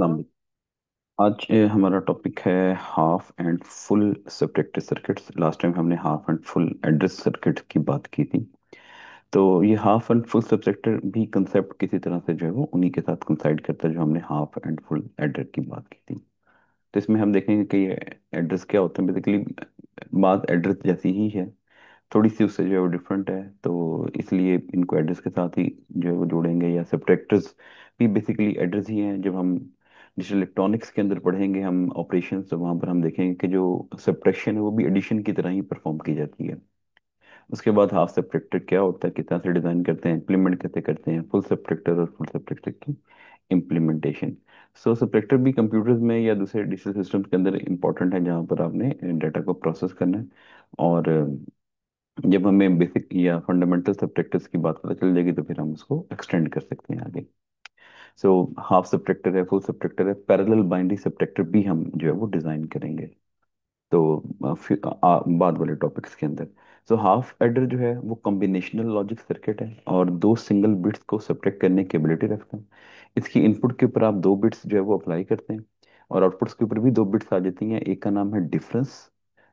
अस्सलाम वालेकुम। आज हमारा टॉपिक है half and full subtractor circuits. Last time हमने half and full adder circuit की बात की थी। तो ये हाफ एंड फुल सब्ट्रैक्टर भी कंसेप्ट किसी तरह से जो है वो उन्हीं के साथ कंसाइड करता है जो हमने हाफ एंड फुल एडर की बात की थी। तो इसमें हम देखेंगे कि ये एड्रेस क्या होते हैं। बेसिकली बात एड्रेस जैसी ही है, थोड़ी सी उससे जो है वो डिफरेंट है। तो इसलिए इनको एड्रेस के साथ ही जो है वो जोड़ेंगे। या सब्ट्रैक्टर्स भी बेसिकली एड्रेस ही हैं। जब हम डिजिटल इलेक्ट्रॉनिक्स के अंदर पढ़ेंगे हम ऑपरेशन, तो वहाँ पर हम देखेंगे कि जो सब्ट्रैक्शन है वो भी एडिशन की तरह ही परफॉर्म की जाती है। उसके बाद हाफ सब्ट्रैक्टर क्या होता है, किस तरह से डिजाइन करते हैं, इम्प्लीमेंट कैसे करते हैं, फुल सब्ट्रैक्टर और फुल सब्ट्रैक्टर की इम्प्लीमेंटेशन। सो सब्ट्रैक्टर भी कंप्यूटर्स में या दूसरे डिजिटल सिस्टम्स के अंदर इंपॉर्टेंट है, जहाँ पर आपने डाटा को प्रोसेस करना है। और जब हमें बेसिक या फंडामेंटल सब्ट्रैक्टर्स की बात पता चल जाएगी तो फिर हम उसको एक्सटेंड कर सकते हैं आगे। सो हाफ सब्ट्रैक्टर है, फुल सब्ट्रैक्टर है, पैरेलल बाइनरी सब्ट्रैक्टर भी हम जो है वो डिजाइन करेंगे। तो फिर बाद वाले टॉपिक्स के अंदर। सो हाफ एडर जो है वो कॉम्बिनेशनल लॉजिक सर्किट है और दो सिंगल बिट्स को सब्ट्रैक्ट करने की एबिलिटी रखता है। इसकी इनपुट के ऊपर आप दो बिट्स जो है वो अप्लाई करते हैं और आउटपुट्स के ऊपर भी दो बिट्स आ जाती हैं। एक का नाम है डिफरेंस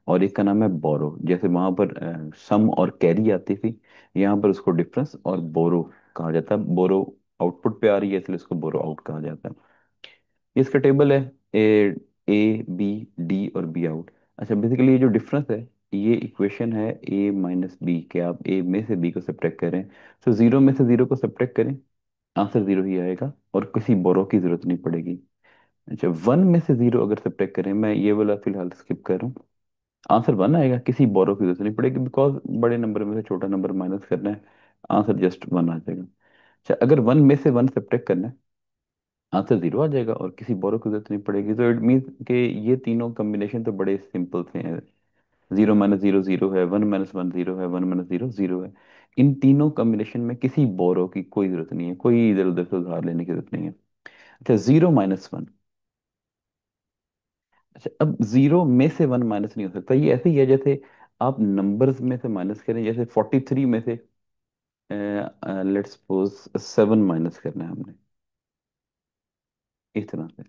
और एक का नाम है बोरो। जैसे वहां पर सम और कैरी आती थी, यहाँ पर उसको डिफरेंस और बोरो कहा जाता है। बोरो आउटपुट पे आ रही है इसलिए उसको बोरो आउट कहा जाता है। इसका टेबल है ए ए बी डी और बी आउट। अच्छा, बेसिकली ये जो डिफरेंस है, ये इक्वेशन है ए माइनस बी के। आप ए में से बी को सब्ट्रैक्ट करें तो जीरो में से जीरो को सब्ट्रैक्ट करें, आंसर जीरो ही आएगा और किसी बोरो की जरूरत नहीं पड़ेगी। अच्छा, वन में से जीरो अगर सब्ट्रैक्ट करें, मैं ये वाला फिलहाल स्किप कर रहा हूँ, आंसर वन आएगा, किसी बोरो की जरूरत नहीं पड़ेगी बिकॉज बड़े नंबर में से छोटा नंबर माइनस करना है, आंसर जस्ट वन आ जाएगा। अच्छा, अगर वन में से वन सब्ट्रैक्ट करना है, आंसर जीरो आ जाएगा और किसी बोरो की जरूरत नहीं पड़ेगी। तो इट मीन्स कि ये तीनों कॉम्बिनेशन तो बड़े सिंपल से हैं। जीरो माइनस जीरो जीरो है, वन माइनस वन जीरो है, वन माइनस जीरो जीरो है। इन तीनों कॉम्बिनेशन में किसी बोरो की कोई जरूरत नहीं है, कोई इधर उधर से उधार लेने की जरूरत नहीं है। अच्छा, जीरो माइनस वन। अच्छा, अब जीरो में से वन माइनस नहीं हो सकता। ये ऐसे ही है जैसे आप नंबर्स में से माइनस करें। जैसे 43 में से लेट्स सपोज सेवन माइनस करना है हमने, इस तरह से।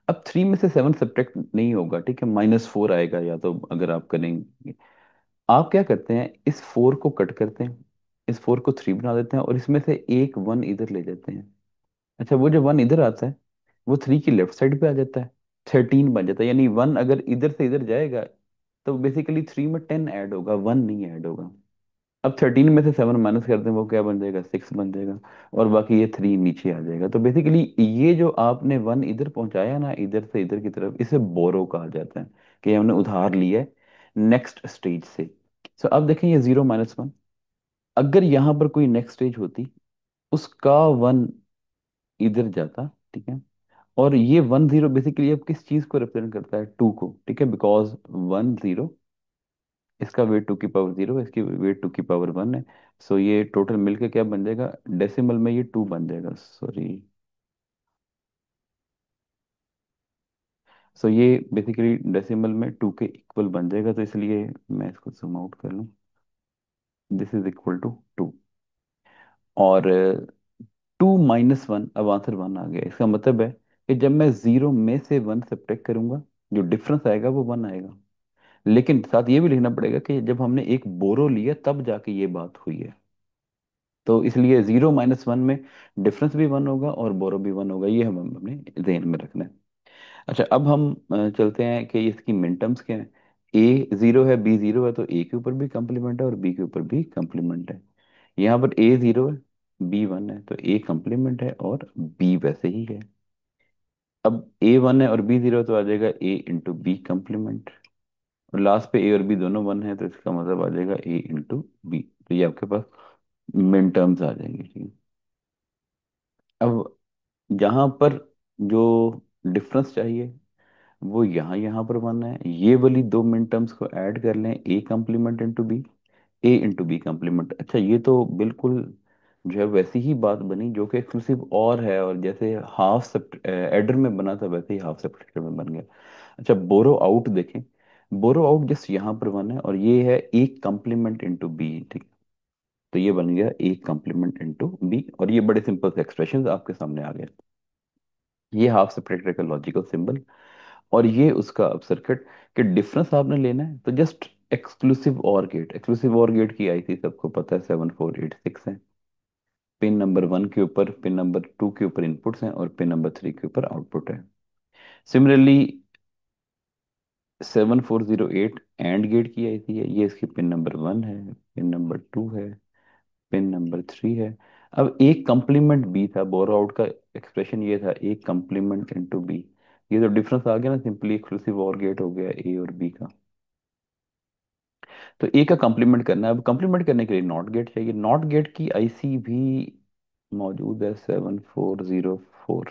अब थ्री में से सेवन सब्ट्रैक्ट नहीं होगा, ठीक है, माइनस फोर आएगा। या तो अगर आप करेंगे, आप क्या करते हैं, इस फोर को कट करते हैं, इस फोर को थ्री बना देते हैं और इसमें से एक वन इधर ले जाते हैं। अच्छा, वो जो वन इधर आता है वो थ्री की लेफ्ट साइड पे आ जाता है, 13 बन जाता है। यानी वन अगर इधर से इधर जाएगा तो बेसिकली थ्री में 10 ऐड होगा, वन नहीं ऐड होगा। अब 13 में से सेवन माइनस करते हैं, वो क्या बन जाएगा, सिक्स बन जाएगा। और बाकी ये थ्री नीचे आ जाएगा। तो बेसिकली ये जो आपने वन इधर पहुंचाया ना, इधर से इधर की तरफ, इसे बोरो कहा जाता है कि हमने उधार लिया है नेक्स्ट स्टेज से। सो अब देखें, ये जीरो माइनस वन, अगर यहाँ पर कोई नेक्स्ट स्टेज होती, उसका वन इधर जाता, ठीक है। और ये वन जीरो बेसिकली अब किस चीज को रिप्रेजेंट करता है, टू को, ठीक है, बिकॉज वन जीरो, इसका वेट टू की पावर जीरो है, इसकी वेट टू की पावर वन है। सो ये टोटल मिलके क्या बन जाएगा, डेसिमल में ये टू बन जाएगा, सॉरी। सो ये बेसिकली डेसिमल में टू के इक्वल बन जाएगा। तो इसलिए मैं इसको जूम आउट कर लूँ, this is equal to two. और टू माइनस वन, अब आंसर वन आ गया। इसका मतलब है कि जब मैं जीरो में से वन सब्ट्रैक्ट करूंगा, जो डिफरेंस आएगा वो वन आएगा। लेकिन साथ ये भी लिखना पड़ेगा कि जब हमने एक बोरो लिया तब जाके ये बात हुई है। तो इसलिए जीरो माइनस वन में डिफरेंस भी वन होगा और बोरो भी वन होगा। ये हम अपने ध्यान में रखना है। अच्छा, अब हम चलते हैं कि इसकी मिन टर्म्स क्या है। ए जीरो है, बी जीरो है, तो ए के ऊपर भी कंप्लीमेंट है और बी के ऊपर भी कंप्लीमेंट है। यहाँ पर ए जीरो है, बी वन है, तो ए कंप्लीमेंट है और बी वैसे ही है। अब ए वन है और बी जीरो तो आ जाएगा ए इंटू बी कंप्लीमेंट। और लास्ट पे ए और बी दोनों वन है तो इसका मतलब आ जाएगा ए इंटू बी। तो ये आपके पास मिन टर्म्स आ जाएंगे, ठीक है। अब यहाँ पर जो डिफरेंस चाहिए वो यहाँ यहाँ पर वन है। ये वाली दो मिन टर्म्स को ऐड कर लें, ए कंप्लीमेंट इंटू बी, ए इंटू बी कंप्लीमेंट। अच्छा, ये तो बिल्कुल जो है वैसी ही बात बनी जो कि एक्सक्लूसिव और है, और जैसे हाफ एडर में बना था वैसे ही हाफ सब्ट्रैक्टर में बन गया। अच्छा, बोरो आउट देखें, बोरो आउट जस्ट यहाँ पर वन है और ये है ए कंप्लीमेंट इंटू बी, ठीक। तो ये बन गया ए कंप्लीमेंट इंटू बी और ये बड़े सिंपल से एक्सप्रेशन आपके सामने आ गए। ये हाफ सब्ट्रैक्टर का लॉजिकल सिंबल, और ये उसका अब सर्किट के डिफरेंस आपने लेना है। तो जस्ट एक्सक्लूसिव और गेट की आईसी सबको पता है 7486 है। पिन नंबर 1 के ऊपर, पिन नंबर 2 के ऊपर इनपुट्स हैं, और पिन नंबर 3 के ऊपर आउटपुट है। सिमिलरली 7408 एंड गेट की आईसी है, ये इसकी पिन नंबर 1 है, पिन नंबर 2 है, पिन नंबर 3 है। अब एक कंप्लीमेंट बी था, बोरो आउट का एक्सप्रेशन ये था, एक कंप्लीमेंट इनटू बी। ये तो डिफरेंस आ गया ना, सिंपली एक्सक्लूसिव और गेट हो गया ए और बी का। तो ए का कंप्लीमेंट करना है। अब कंप्लीमेंट करने के लिए नॉट गेट चाहिए। नॉट गेट की आईसी भी मौजूद है 7404।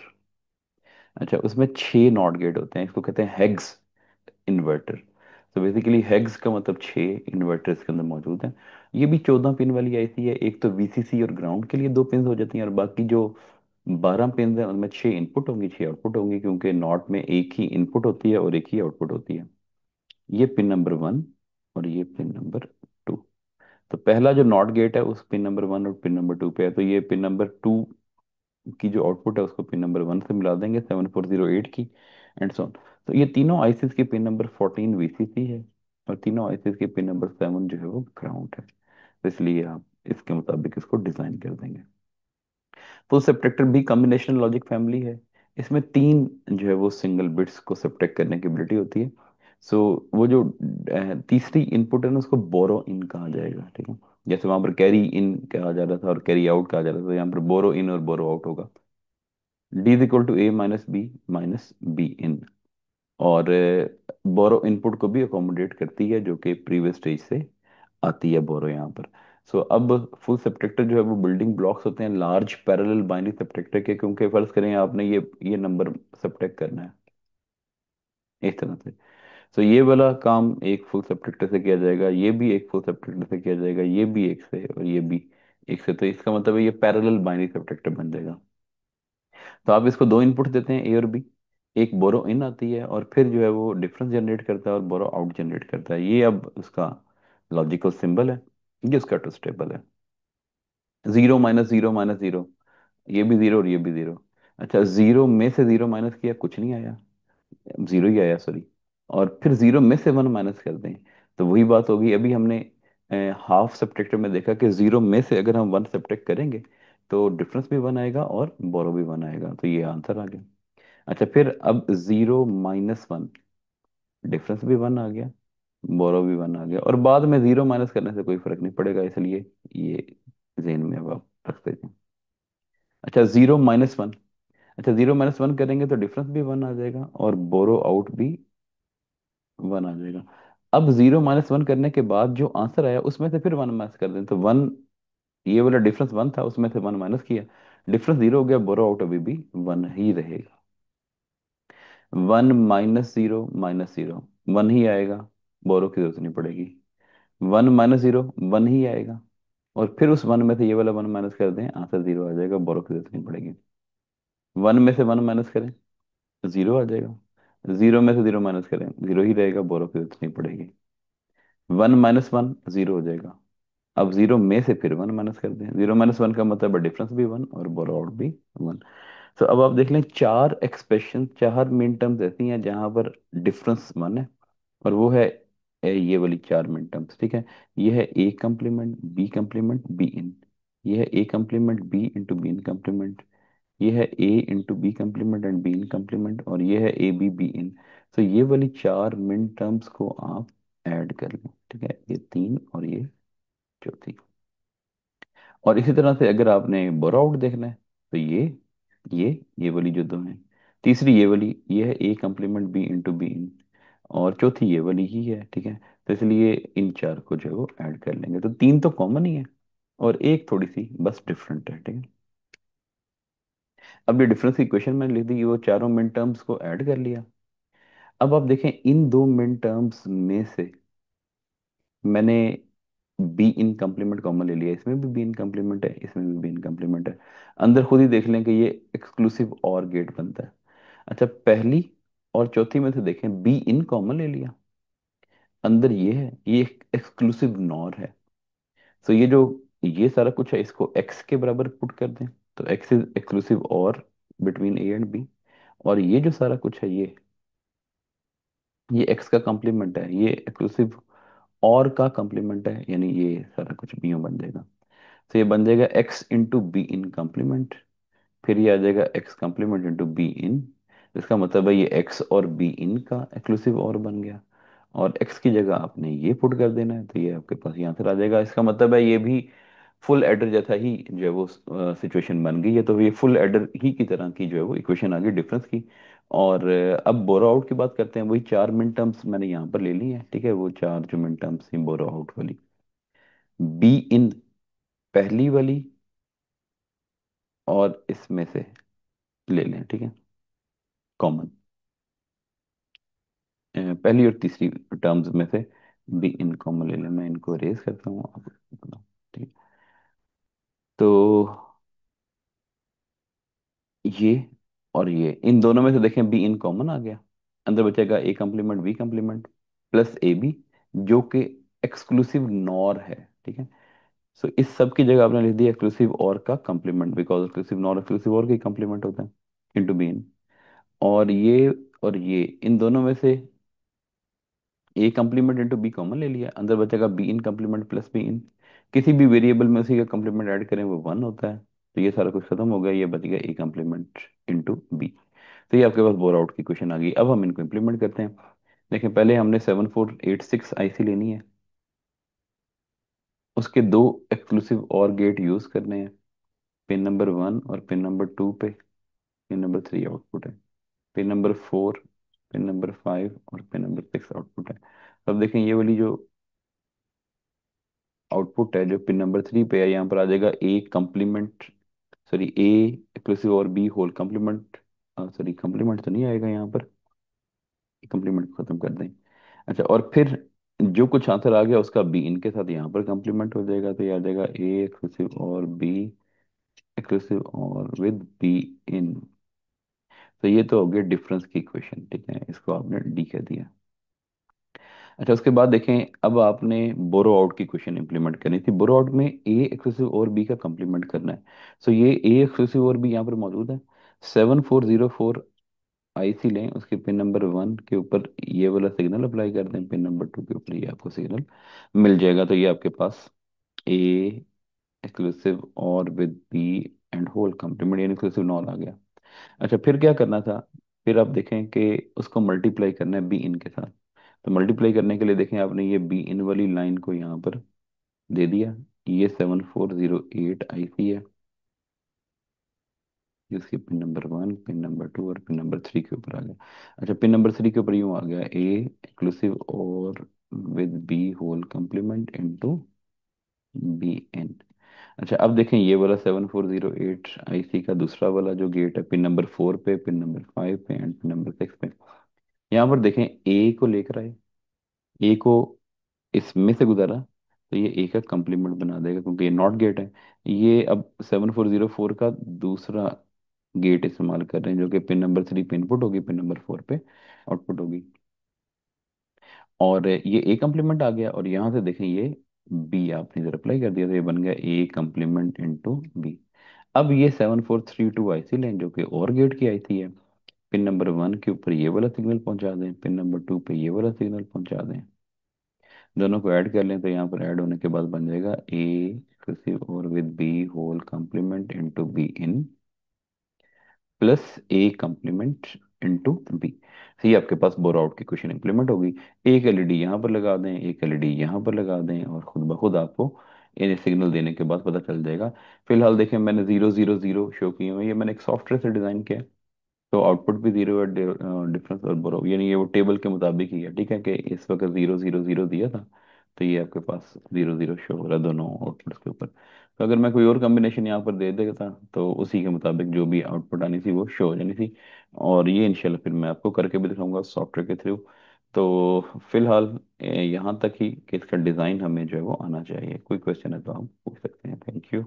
अच्छा, उसमें 6 नॉट गेट होते हैं, इसको कहते हैं हेग्स इन्वर्टर। तो बेसिकली हेग्स का मतलब 6 इन्वर्टर इसके अंदर मौजूद हैं। ये भी 14 पिन वाली आईसी है। एक तो वीसीसी और ग्राउंड के लिए 2 पिन हो जाती हैं, और बाकी जो 12 पिन है उनमें 6 इनपुट होंगी, 6 आउटपुट होंगी, क्योंकि नॉट में एक ही इनपुट होती है और एक ही आउटपुट होती है। ये पिन नंबर 1 और ये पिन नंबर 2। तो पहला जो नॉट गेट है उस पिन नंबर 1 और पिन नंबर 2 पे है, तो ये पिन नंबर 2 की जो आउटपुट है उसको पिन नंबर 1 से मिला देंगे, 7408 की, एंड सो ऑन। तो ये तीनों आईसीस की पिन नंबर 14 वीसीसी है, और तीनों आईसीस की पिन नंबर 7 जो है वो ग्राउंड है। तो इसलिए आप इसके मुताबिक इसको डिजाइन कर देंगे। तो सब्ट्रैक्टर भी कॉम्बिनेशन लॉजिक फैमिली है। इसमें तीन जो है वो सिंगल बिट्स को सब्ट्रैक्ट करने की एबिलिटी होती है। सो वो जो तीसरी इनपुट है ना, उसको बोरो इन कहा जाएगा, ठीक है। जैसे वहां पर कैरी इन कहा जा रहा था और कैरी आउट कहा जा रहा था, तो यहाँ पर बोरो इन और बोरो आउट होगा। D is equal to A minus B in. और बोरो इनपुट को भी अकोमोडेट करती है, जो कि प्रीवियस स्टेज से आती है बोरो यहाँ पर। सो अब फुल सब्ट्रैक्टर जो है वो बिल्डिंग ब्लॉक्स होते हैं लार्ज पैरेलल बाइनरी सब्ट्रैक्टर के, क्योंकि फर्ज करें आपने ये नंबर सब्ट्रैक्ट करना है इस तरह से। सो ये वाला काम एक फुल सब्ट्रैक्टर से किया जाएगा, ये भी एक फुल सब्ट्रैक्टर से किया जाएगा, ये भी एक से, और ये भी एक से। तो इसका मतलब है ये पैरेलल बाइनरी सब्ट्रैक्टर बन जाएगा। तो आप इसको 2 इनपुट देते हैं, ए और बी। एक बोरो इन आती है, और फिर जो है वो डिफरेंस जनरेट करता है और बोरो आउट जनरेट करता है। ये अब उसका लॉजिकल सिंबल है, ये उसका ट्रुथ टेबल है। 0 - 0 - 0, ये भी 0 और ये भी 0। अच्छा, 0 में से 0 माइनस किया, कुछ नहीं आया, 0 ही आया, सॉरी। और फिर 0 में से 1 माइनस कर दें, तो वही बात होगी। अभी हमने हाफ सब्ट्रैक्टर में देखा कि 0 में से अगर हम 1 सब्ट्रैक्ट करेंगे तो डिफरेंस भी 1 आएगा और बोरो भी 1 आएगा, तो ये आंसर आ गया। अच्छा, फिर अब 0 - 1, डिफरेंस भी 1 आ गया, बोरो भी 1 आ गया, और बाद में 0 माइनस करने से कोई फर्क नहीं पड़ेगा, इसलिए ये जेन में अब आप रख देते हैं। अच्छा, 0 - 1। अच्छा, 0 - 1 करेंगे तो डिफरेंस भी 1 आ जाएगा और बोरो आउट भी 1 आ जाएगा। अब 0 - 1 करने के बाद जो आंसर आया उसमें से फिर 1 माइनस कर दें, तो 1, ये वाला डिफरेंस 1 था, उसमें से 1 माइनस किया, डिफरेंस 0 हो गया, बोरो आउट अभी भी 1 ही रहेगा। 1 - 0 - 0, 1 ही आएगा, बोरो की जरूरत नहीं पड़ेगी। 1 - 0, 1 ही आएगा, और फिर उस 1 में से ये वाला 1 माइनस कर दें, आंसर 0 आ जाएगा, बोरो की जरूरत नहीं पड़ेगी। 1 में से 1 माइनस करें, 0 आ जाएगा। 0 में से 0 माइनस करें, 0 ही रहेगा, बोरो की जरूरत नहीं पड़ेगी। 1 - 1 0 हो जाएगा। अब 0 में से फिर 1 माइनस कर दें, 0 - 1 का मतलब है डिफरेंस भी 1 और बोरो आउट भी 1। तो अब आप देख लें, चार एक्सप्रेशन, चार मिन टर्म्स ऐसी हैं जहां पर डिफरेंस 1 है, और वो है ये वाली 4 मिन टर्म्स, ठीक है। ये है A complement B complement B in, ये है A complement B into B in complement, ये है A into B complement and B in complement, और ये है ए बी बी इन। तो ये वाली 4 मिन टर्म्स को आप ऐड कर लें, ठीक है, ये 3 और ये चौथी। और इसी तरह से अगर आपने बोरो आउट देखना है, तो ये वाली जो दो हैं, तीसरी ये वाली, ये है A complement B into B in, और चौथी ये वाली ही है, ठीक है। तो इसलिए इन चार को जो है वो ऐड कर लेंगे, तो 3 तो कॉमन ही है, और एक थोड़ी सी बस डिफरेंट है, ठीक है। अब ये डिफरेंस की इक्वेशन मैंने लिख दी, वो चारों मिन टर्म्स को ऐड कर लिया। अब आप देखें, इन 2 मिन टर्म्स में से मैंने बी इन कम्प्लीमेंट कॉमन ले लिया, इसमें भी बी इन कम्प्लीमेंट है, इसमें भी बी इन कम्प्लीमेंट है। अंदर खुद ही देख लें कि ये एक्सक्लूसिव और गेट बनता है। अच्छा, पहली और चौथी में से देखें, बी इन कॉमन ले लिया, अंदर ये है, ये एक्सक्लूसिव नॉर है। तो ये जो ये सारा कुछ है, इसको एक्स के बराबर पुट कर दें, तो एक्स इज एक्सक्लूसिव और बिटवीन ए एंड बी। और ये जो सारा कुछ है ये एक्स का कॉम्प्लीमेंट है, ये एक्सक्लूसिव और का कॉम्प्लीमेंट है, यानी ये सारा कुछ बी बन जाएगा। तो ये बन जाएगा X into B in complement, फिर ये आ जाएगा X complement into B in. इसका मतलब है ये एक्स और बी इन का एक्सक्लूसिव और बन गया, और एक्स की जगह आपने ये पुट कर देना है, तो ये आपके पास यहाँ से आ जाएगा। इसका मतलब है ये भी फुल एडर जैसा ही जो है वो सिचुएशन बन गई है, तो ये फुल एडर ही की तरह की जो है वो इक्वेशन आ गई डिफरेंस की। और अब बोरो आउट की बात करते हैं। वही चार मिन टर्म्स मैंने यहाँ पर ले ली है, ठीक है, वो चार जो मिन टर्म्स थी बोरो आउट वाली, बी इन पहली वाली और इसमें से ले लें, ठीक है, कॉमन पहली और तीसरी टर्म्स में से बी इन कॉमन ले लें। मैं इनको रेज करता हूँ, आप बताओ, ठीक है। तो ये और ये इन दोनों में से देखें बी इन कॉमन आ गया, अंदर बचेगा A complement B complement plus A B, जो कि एक्सक्लूसिव नॉर है, ठीक है। सो इस सब की जगह आपने लिख दिया एक्सक्लूसिव और का complement, because exclusive nor exclusive और का कम्प्लीमेंट होता है, इनटू बी इन। और ये इन दोनों में से A complement into B common ले लिया, अंदर बचेगा B in complement plus B in. किसी भी वेरिएबल में उसी का कम्प्लीमेंट ऐड करें वो वन होता है, तो ये सारा कुछ खत्म हो गया, ये बच गया ए कम्प्लीमेंट इंटू बी। तो ये आपके पास बोर आउट की क्वेश्चन आ गई। अब हम इनको इम्प्लीमेंट करते हैं। देखें, पहले हमने 7486 आईसी लेनी है, उसके दो एक्सक्लूसिव और गेट यूज करने हैं, पिन नंबर 1 और पिन नंबर 2 पे, पिन नंबर 3 आउटपुट है, पिन नंबर 4, पिन नंबर 5 और पिन नंबर 6 आउटपुट है। अब देखें ये वाली जो आउटपुट है जो पिन नंबर 3 पे है, यहाँ पर आ जाएगा A complement, sorry A exclusive और B whole complement, sorry complement तो नहीं आएगा यहाँ पर, कम्प्लीमेंट को खत्म कर दें। अच्छा, और फिर जो कुछ आंसर आ गया उसका बी इनके साथ यहाँ पर कम्प्लीमेंट हो जाएगा, तो ये आ जाएगा ए एक्सक्लूसिव और B exclusive or with be in. तो ये तो हो गया डिफरेंस की इक्वेशन, ठीक है, इसको आपने डी कह दिया। अच्छा, उसके बाद देखें, अब आपने बोरो आउट की क्वेश्चन इंप्लीमेंट करनी थी। बोरो आउट में ए एक्सक्लूसिव और बी का कंप्लीमेंट करना है। सो ये ए एक्सक्लूसिव और बी यहाँ पर मौजूद है। 7404 आईसी लें, उसके पिन नंबर 1 के ऊपर ये वाला सिग्नल अप्लाई कर दें, पिन नंबर 2 के ऊपर ये आपको सिग्नल मिल जाएगा। तो ये आपके पास A exclusive or with B and whole complement, यानी एक्सक्लूसिव नॉन आ गया। अच्छा, फिर क्या करना था? फिर आप देखें कि उसको मल्टीप्लाई करना है बी इन के साथ। तो मल्टीप्लाई करने के लिए देखें, आपने ये बी इन वाली लाइन को यहाँ पर दे दिया। ये 7408 आईसी है, जिसके पिन नंबर 1, पिन नंबर 2 और पिन नंबर 3 के ऊपर आ गया। अच्छा, पिन नंबर 3 के ऊपर यूँ आ गया A exclusive or with B whole complement into B in. अच्छा, अब देखें ये वाला 7408 आईसी का दूसरा वाला जो गेट है, पिन नंबर 4 पे, पिन नंबर 5 पे एंड पिन नंबर 6 पे, यहाँ पर देखें ए को लेकर आए, ए को इसमें से गुजारा, तो ये ए का कंप्लीमेंट बना देगा क्योंकि ये नॉट गेट है। ये अब 7404 का दूसरा गेट इस्तेमाल कर रहे हैं, जो कि पिन नंबर 3 पे इनपुट होगी, पिन नंबर 4 पे आउटपुट होगी। और ये ए कम्प्लीमेंट आ गया, और यहाँ से देखें ये बी आपने इधर अप्लाई कर दिया, तो ये बन गया ए कम्प्लीमेंट इंटू बी। अब ये 7432 आईसी लें, जो कि और गेट की आईसी है, पिन नंबर 1 के ऊपर ये वाला सिग्नल पहुंचा दें, पिन नंबर 2 पे ये वाला सिग्नल पहुंचा दें, दोनों को ऐड कर लें, तो यहाँ पर ऐड होने के बाद बन जाएगा A exclusive or with B whole complement into B in plus A complement into B. तो ये आपके पास बोर आउट की क्वेश्चन इंप्लीमेंट होगी। एक एलईडी यहाँ पर लगा दें, एक एलईडी यहाँ पर लगा दें, और खुद ब खुद आपको ये सिग्नल देने के बाद पता चल जाएगा। फिलहाल देखें, मैंने 000 शो किए हुए हैं, ये मैंने एक सॉफ्टवेयर से डिज़ाइन किया है, तो आउटपुट भी जीरो है, डिफरेंस और बोरो, यानी ये वो टेबल के मुताबिक ही है, ठीक है, कि इस वक्त 000 दिया था, तो ये आपके पास 00 शो हो रहा है दोनों आउटपुट्स के ऊपर। तो अगर मैं कोई और कॉम्बिनेशन यहाँ पर दे देता तो उसी के मुताबिक जो भी आउटपुट आनी थी वो शो हो जानी थी। और ये इंशाल्लाह फिर मैं आपको करके भी दिखाऊंगा सॉफ्टवेयर के थ्रू। तो फिलहाल यहाँ तक ही कि इसका डिज़ाइन हमें जो है वो आना चाहिए। कोई क्वेश्चन है तो आप पूछ सकते हैं। Thank you.